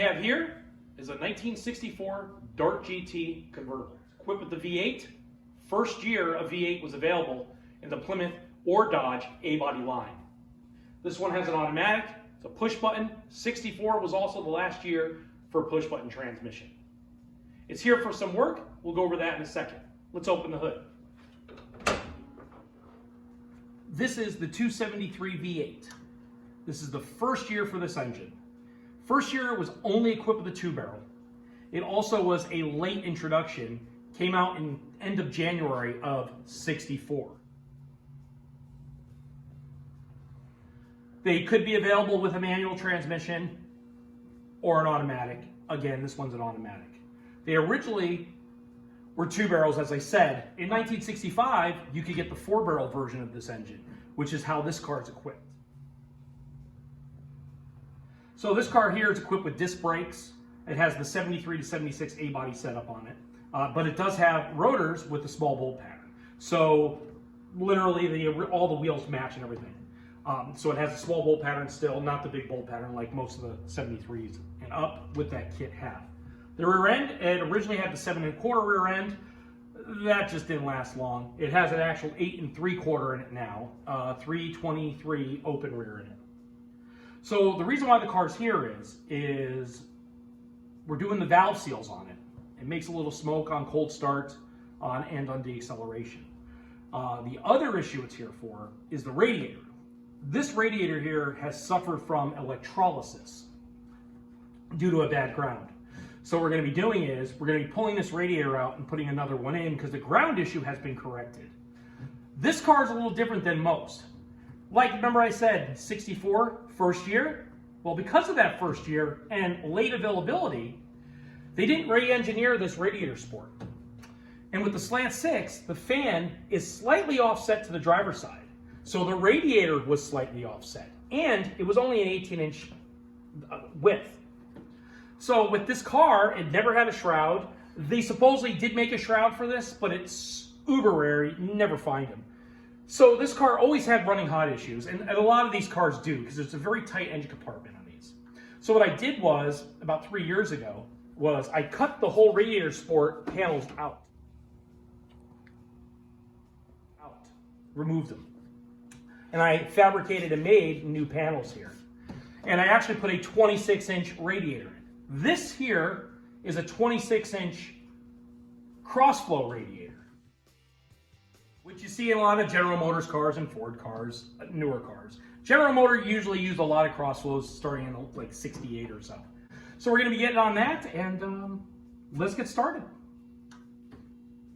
have here is a 1964 Dart GT convertible. Equipped with the V8. First year a V8 was available in the Plymouth or Dodge A-Body line. This one has an automatic, it's a push button. 64 was also the last year for push button transmission. It's here for some work. We'll go over that in a second. Let's open the hood. This is the 273 V8. This is the first year for this engine. First year it was only equipped with a 2-barrel. It also was a late introduction, came out in end of January of 64. They could be available with a manual transmission or an automatic. Again, this one's an automatic. They originally were 2 barrels, as I said. In 1965, you could get the 4-barrel version of this engine, which is how this car is equipped. So this car here is equipped with disc brakes. It has the 73 to 76 A-body setup on it, but it does have rotors with a small bolt pattern. So literally all the wheels match and everything. So it has a small bolt pattern still, not the big bolt pattern like most of the 73s and up with that kit have. The rear end, it originally had the 7 1/4 rear end. That just didn't last long. It has an actual 8 3/4 in it now, 323 open rear in it. So the reason why the car's here is we're doing the valve seals on it. It makes a little smoke on cold start and on deceleration. The other issue it's here for is the radiator. This radiator here has suffered from electrolysis due to a bad ground. So what we're going to be doing is we're going to be pulling this radiator out and putting another one in because the ground issue has been corrected. This car is a little different than most. Like, remember I said 64, first year? Well, because of that first year and late availability, they didn't re-engineer this radiator sport. And with the slant 6, the fan is slightly offset to the driver's side. So the radiator was slightly offset. And it was only an 18-inch width. So with this car, it never had a shroud. They supposedly did make a shroud for this, but it's uber rare. You never find them. So this car always had running hot issues, and a lot of these cars do, because it's a very tight engine compartment on these. So what I did was, about 3 years ago, was I cut the whole radiator sport panels out. Removed them. And I fabricated and made new panels here. And I actually put a 26-inch radiator in. This here is a 26-inch cross-flow radiator, which you see in a lot of General Motors cars and Ford cars, newer cars. General Motors usually use a lot of cross-flows starting in like 68 or so. So we're going to be getting on that, and let's get started.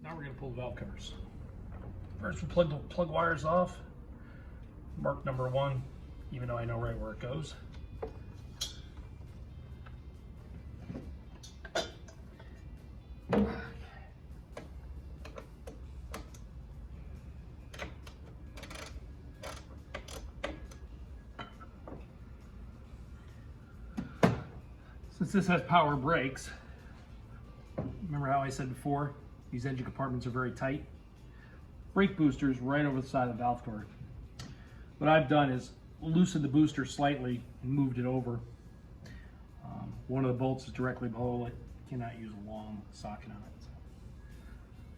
Now we're going to pull the valve covers. First, we plug the plug wires off. Mark number 1, even though I know right where it goes. Since this has power brakes, remember how I said before, these engine compartments are very tight? Brake booster is right over the side of the valve cover. What I've done is loosened the booster slightly and moved it over. One of the bolts is directly below it. Cannot use a long socket on it. So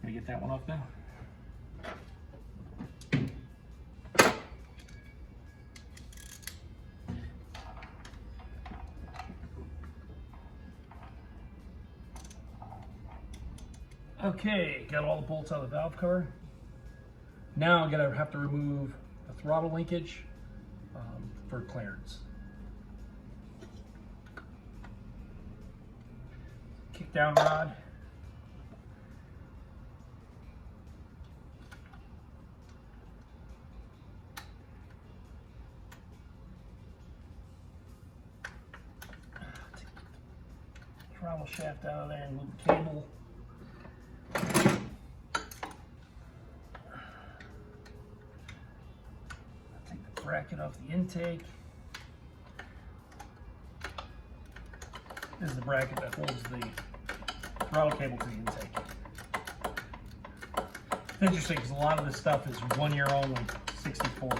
I'm gonna get that one off now. Okay, got all the bolts out of the valve cover. Now I'm gonna have to remove the throttle linkage for clearance. Kick down rod. Take the throttle shaft out of there and move the cable. Bracket off the intake. This is the bracket that holds the throttle cable to the intake. It's interesting because a lot of this stuff is 1 year only, 64.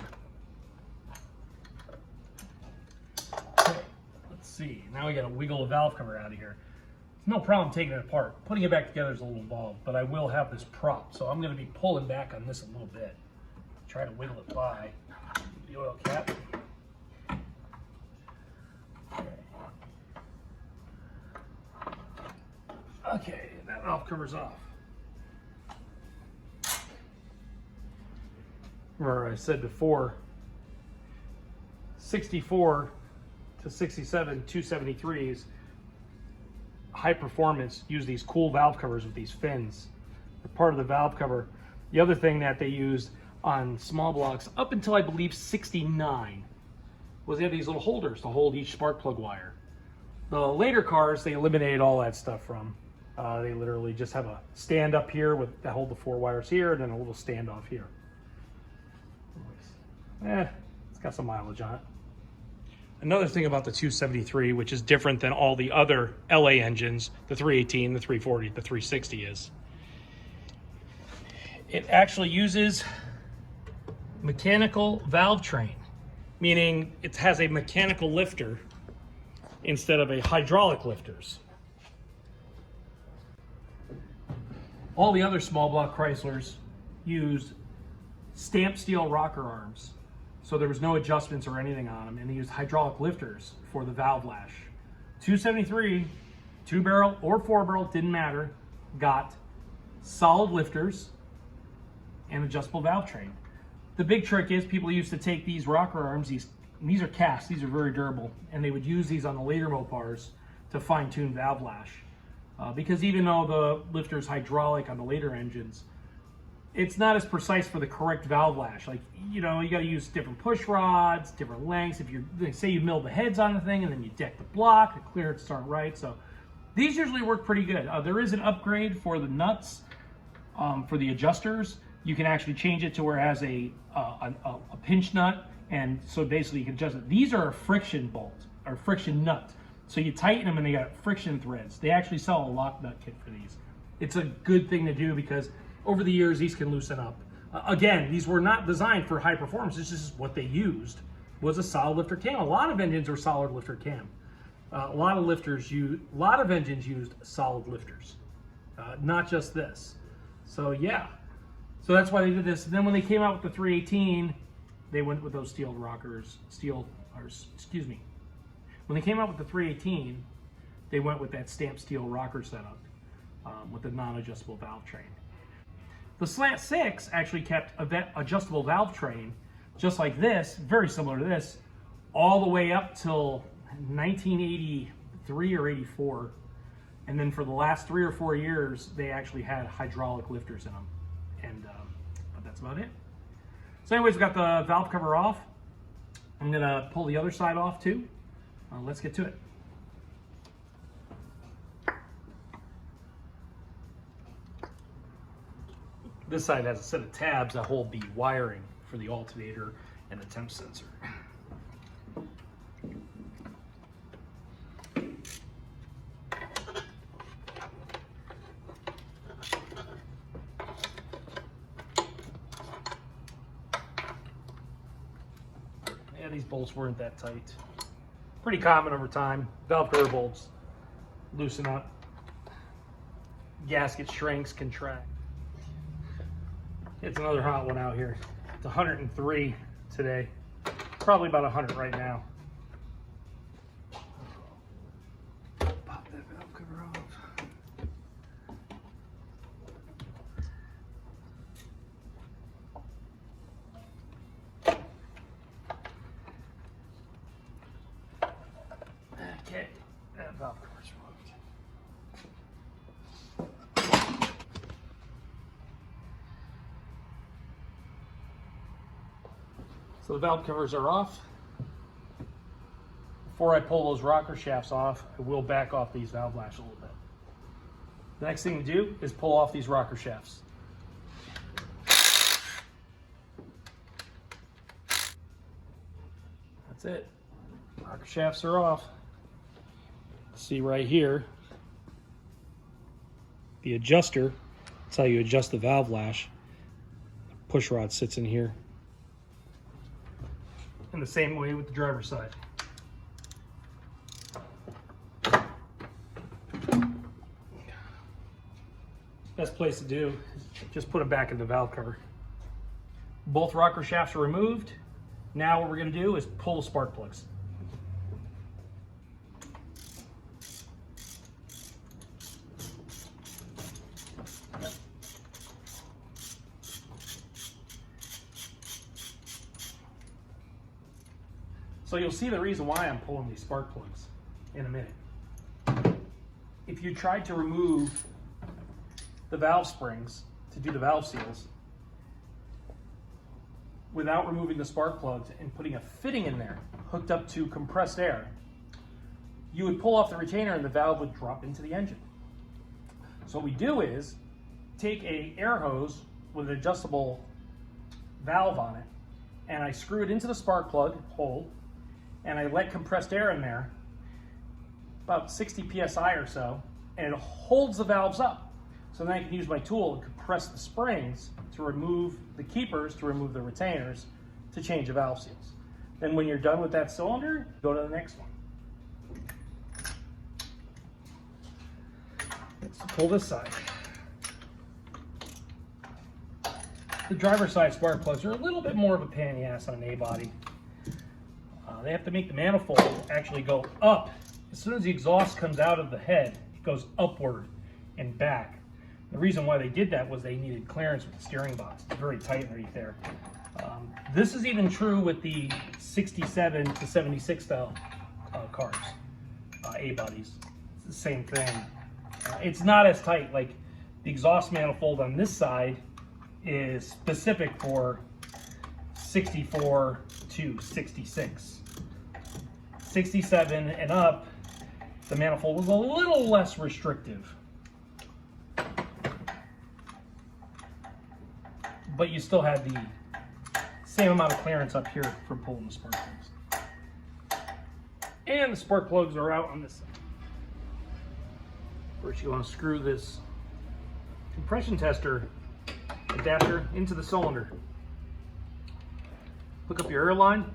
Okay, let's see. Now we got to wiggle the valve cover out of here. It's no problem taking it apart. Putting it back together is a little involved, but I will have this prop, so I'm going to be pulling back on this a little bit. Try to wiggle it by the oil cap. Okay, that valve cover's off. Remember I said before, 64 to 67 273s, high performance, use these cool valve covers with these fins. They're part of the valve cover. The other thing that they used on small blocks up until I believe 69 was they had these little holders to hold each spark plug wire. The later cars, they eliminated all that stuff from. They literally just have a stand up here with that hold the 4 wires here, and then a little stand off here. It's got some mileage on it. Another thing about the 273, which is different than all the other LA engines, the 318, the 340, the 360 is, it actually uses mechanical valve train, meaning it has a mechanical lifter instead of a hydraulic lifters. All the other small block Chryslers used stamped steel rocker arms, so there was no adjustments or anything on them, and they used hydraulic lifters for the valve lash. 273, 2-barrel or 4-barrel, didn't matter, got solid lifters and adjustable valve train. The big trick is people used to take these rocker arms, these are cast, these are very durable, and they would use these on the later Mopars to fine-tune valve lash. Because even though the lifter's hydraulic on the later engines, it's not as precise for the correct valve lash. Like, you know, you got to use different push rods, different lengths. If say you mill the heads on the thing and then you deck the block to clear it to start right. So these usually work pretty good. There is an upgrade for the nuts, for the adjusters. You can actually change it to where it has a pinch nut, and so basically you can adjust it. These are a friction bolt or friction nut. So you tighten them and they got friction threads. They actually sell a lock nut kit for these. It's a good thing to do because over the years these can loosen up. Again, these were not designed for high performance. This is what they used, was a solid lifter cam. A lot of engines are solid lifter cam. A lot of engines used solid lifters, not just this. So yeah, so that's why they did this. And then when they came out with the 318, they went with those steel rockers, when they came out with the 318, they went with that stamped steel rocker setup with the non-adjustable valve train. The Slant 6 actually kept a adjustable valve train just like this, very similar to this, all the way up till 1983 or 84. And then for the last 3 or 4 years, they actually had hydraulic lifters in them. And but that's about it. So anyways, we got the valve cover off. I'm gonna pull the other side off too. Let's get to it. This side has a set of tabs that hold the wiring for the alternator and the temp sensor. Yeah, these bolts weren't that tight. Pretty common over time. Valve cover bolts loosen up. Gasket shrinks, contract. It's another hot one out here. It's 103 today. Probably about 100 right now. Pop that valve cover off. Okay, that valve cover's removed. So the valve covers are off. Before I pull those rocker shafts off, I will back off these valve lashes a little bit. The next thing to do is pull off these rocker shafts. That's it. Rocker shafts are off. See right here, the adjuster, that's how you adjust the valve lash. The push rod sits in here. And the same way with the driver's side. Best place to do is just put them back in the valve cover. Both rocker shafts are removed. Now what we're going to do is pull the spark plugs. So you'll see the reason why I'm pulling these spark plugs in a minute. If you tried to remove the valve springs to do the valve seals without removing the spark plugs and putting a fitting in there hooked up to compressed air, you would pull off the retainer and the valve would drop into the engine. So what we do is take a air hose with an adjustable valve on it, and I screw it into the spark plug hole, and I let compressed air in there, about 60 psi or so, and it holds the valves up. So then I can use my tool to compress the springs to remove the keepers, to remove the retainers, to change the valve seals. Then when you're done with that cylinder, go to the next one. Let's pull this side. The driver's side spark plugs are a little bit more of a pain in the ass on an A-body. They have to make the manifold actually go up. As soon as the exhaust comes out of the head, it goes upward and back. The reason why they did that was they needed clearance with the steering box. It's very tight right there. This is even true with the 67 to 76 style cars, A-bodies. It's the same thing. It's not as tight. Like the exhaust manifold on this side is specific for 64 to 66. 67 and up, the manifold was a little less restrictive. But you still had the same amount of clearance up here for pulling the spark plugs. And the spark plugs are out on this side. First you want to screw this compression tester adapter into the cylinder. Hook up your air line.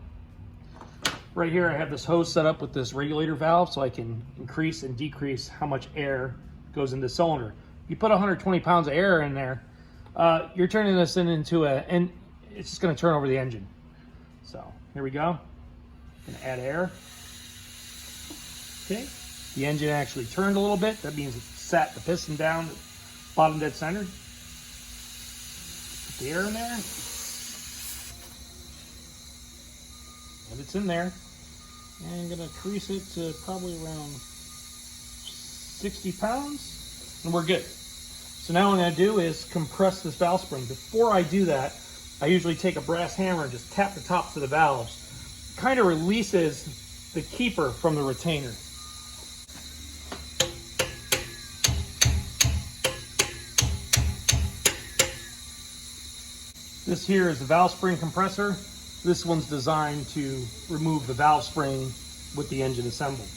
Right here I have this hose set up with this regulator valve so I can increase and decrease how much air goes in the cylinder. If you put 120 pounds of air in there, you're turning this into and it's just going to turn over the engine. So here we go. Gonna add air. Okay, the engine actually turned a little bit. That means it sat the piston down, bottom dead center. Put the air in there. And it's in there. And I'm gonna increase it to probably around 60 pounds, and we're good. So now what I'm gonna do is compress this valve spring. Before I do that, I usually take a brass hammer and just tap the tops of the valves. Kind of releases the keeper from the retainer. This here is the valve spring compressor. This one's designed to remove the valve spring with the engine assembled.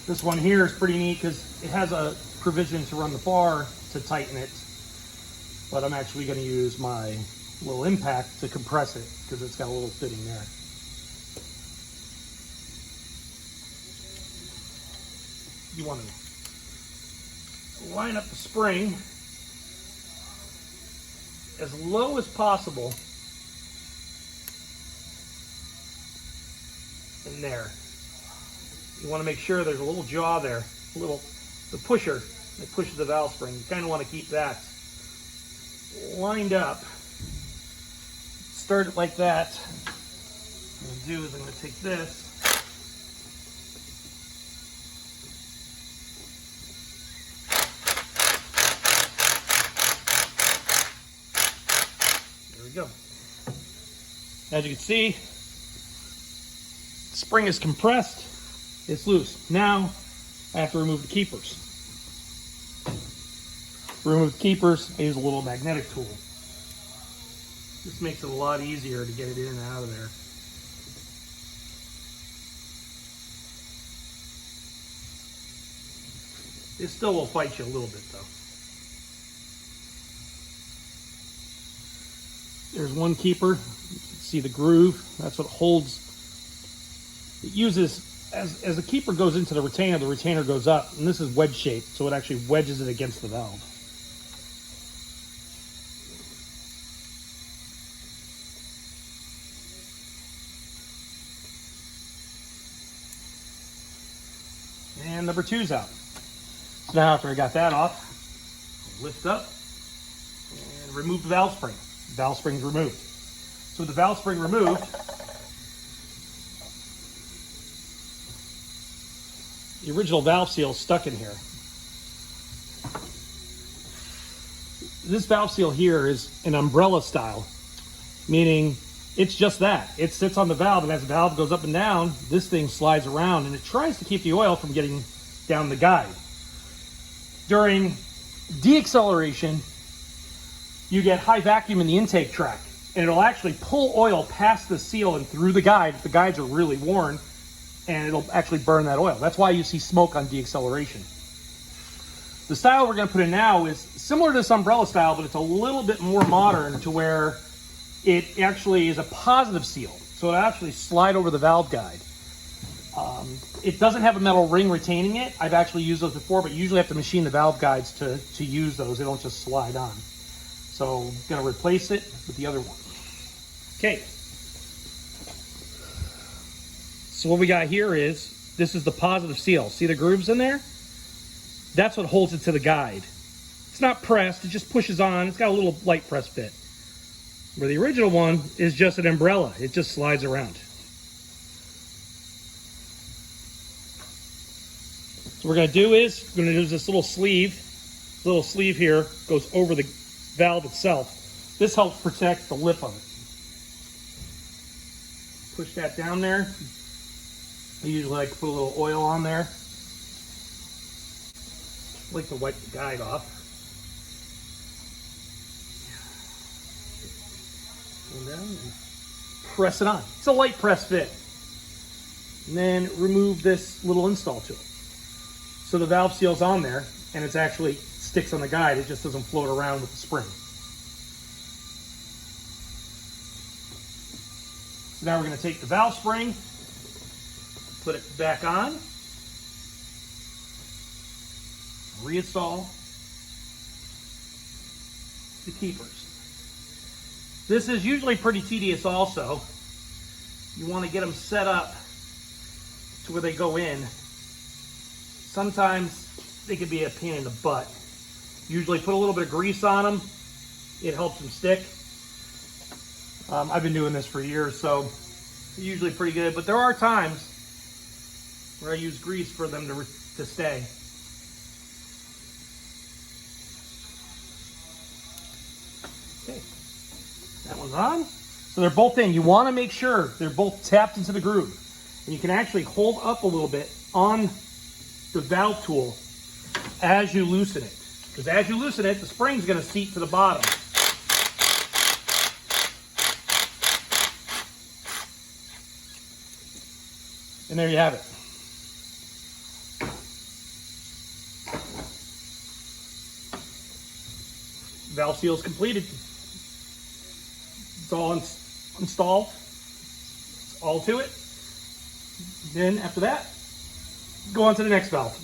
This one here is pretty neat because it has a provision to run the bar to tighten it, but I'm actually going to use my little impact to compress it because it's got a little fitting there. You want to line up the spring as low as possible in there. You want to make sure there's a little jaw there, the pusher that pushes the valve spring. You kind of want to keep that lined up. Start it like that. What I'm going to do is I'm going to take this. There we go. As you can see, the spring is compressed. It's loose. Now I have to remove the keepers. To remove the keepers, I use a little magnetic tool. This makes it a lot easier to get it in and out of there. It still will fight you a little bit though. There's one keeper. You can see the groove. That's what holds. It uses as the keeper goes into the retainer goes up, and this is wedge shaped, so it actually wedges it against the valve. And number 2's out. So now after I got that off, lift up and remove the valve spring. The valve spring's removed. So with the valve spring removed, the original valve seal is stuck in here. This valve seal here is an umbrella style, meaning it's just that. It sits on the valve, and as the valve goes up and down, this thing slides around, and it tries to keep the oil from getting down the guide. During deacceleration, you get high vacuum in the intake track, and it'll actually pull oil past the seal and through the guide if the guides are really worn, and it'll actually burn that oil. That's why you see smoke on deacceleration. The style we're going to put in now is similar to this umbrella style, but it's a little bit more modern to where it actually is a positive seal. So it'll actually slide over the valve guide. It doesn't have a metal ring retaining it. I've actually used those before, but you usually have to machine the valve guides to use those. They don't just slide on. So I'm going to replace it with the other one. Okay. So what we got here is, this is the positive seal. See the grooves in there? That's what holds it to the guide. It's not pressed, it just pushes on. It's got a little light press fit. Where the original one is just an umbrella. It just slides around. So what we're going to do is, we're going to use this little sleeve. This little sleeve here goes over the valve itself. This helps protect the lip of it. Push that down there. I usually like to put a little oil on there. I like to wipe the guide off. Go down and press it on. It's a light press fit. And then remove this little install tool. So the valve seal's on there, and it's actually sticks on the guide. It just doesn't float around with the spring. So now we're going to take the valve spring, put it back on, reinstall the keepers. This is usually pretty tedious also. You want to get them set up to where they go in. Sometimes they can be a pain in the butt. Usually put a little bit of grease on them. It helps them stick. I've been doing this for years, so it's usually pretty good. But there are times where I use grease for them to stay. Okay, that one's on. So they're both in. You want to make sure they're both tapped into the groove. And you can actually hold up a little bit on the valve tool as you loosen it. Because as you loosen it, the spring's going to seat to the bottom. And there you have it. Valve seal is completed. It's all installed. It's all to it. Then after that, go on to the next valve.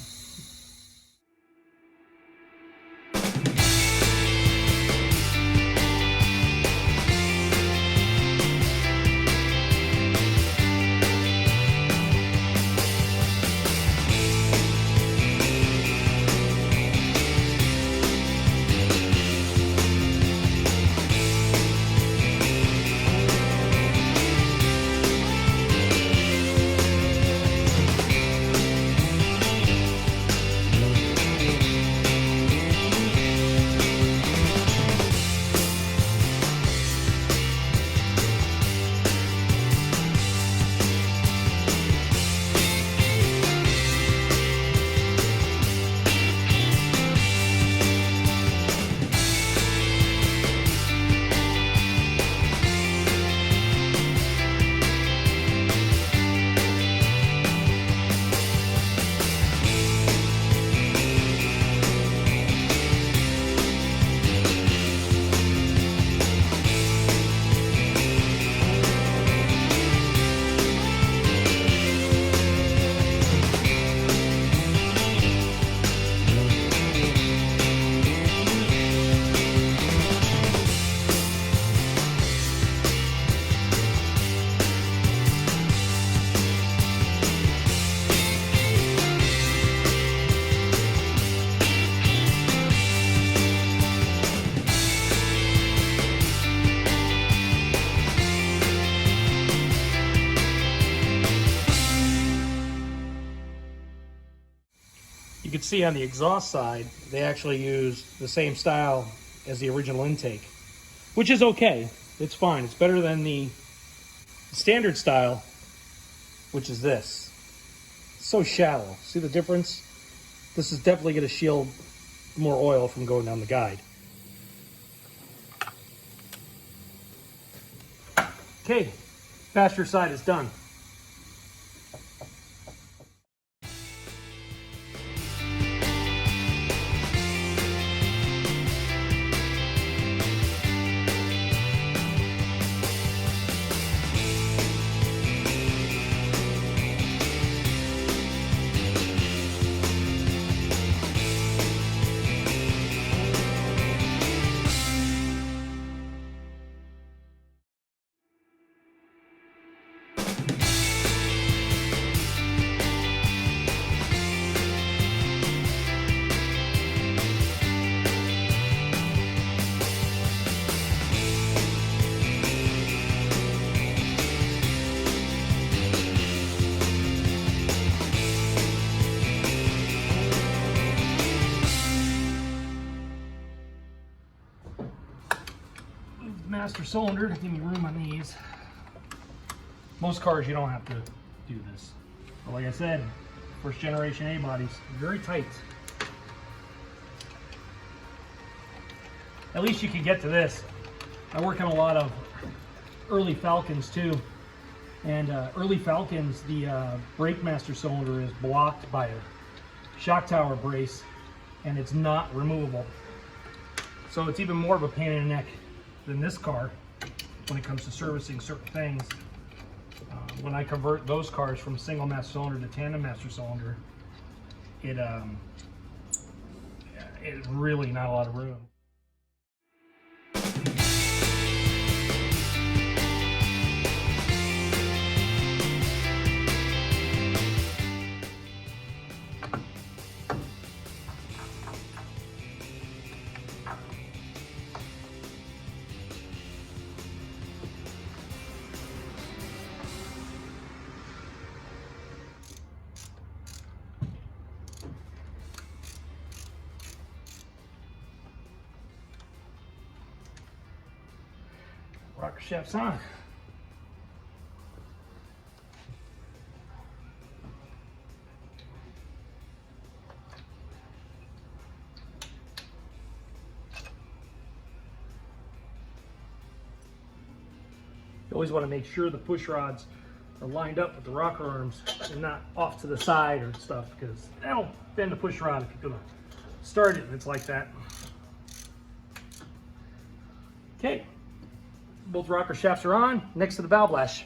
can see on the exhaust side, they actually use the same style as the original intake, which is okay. It's fine. It's better than the standard style, which is this. It's so shallow. See the difference? This is definitely going to shield more oil from going down the guide. Okay, passenger side is done. Master cylinder to give me room on these. Most cars you don't have to do this. But like I said, first generation A-bodies, very tight. At least you can get to this. I work on a lot of early Falcons too. And early Falcons, the brake master cylinder is blocked by a shock tower brace and it's not removable. So it's even more of a pain in the neck than this car when it comes to servicing certain things. When I convert those cars from single master cylinder to tandem master cylinder, it's really not a lot of room. Rocker shaft's on. You always want to make sure the push rods are lined up with the rocker arms and not off to the side or stuff, because that'll bend the push rod if you're going to start it and it's like that. Okay. Both rocker shafts are on, next to the valve lash.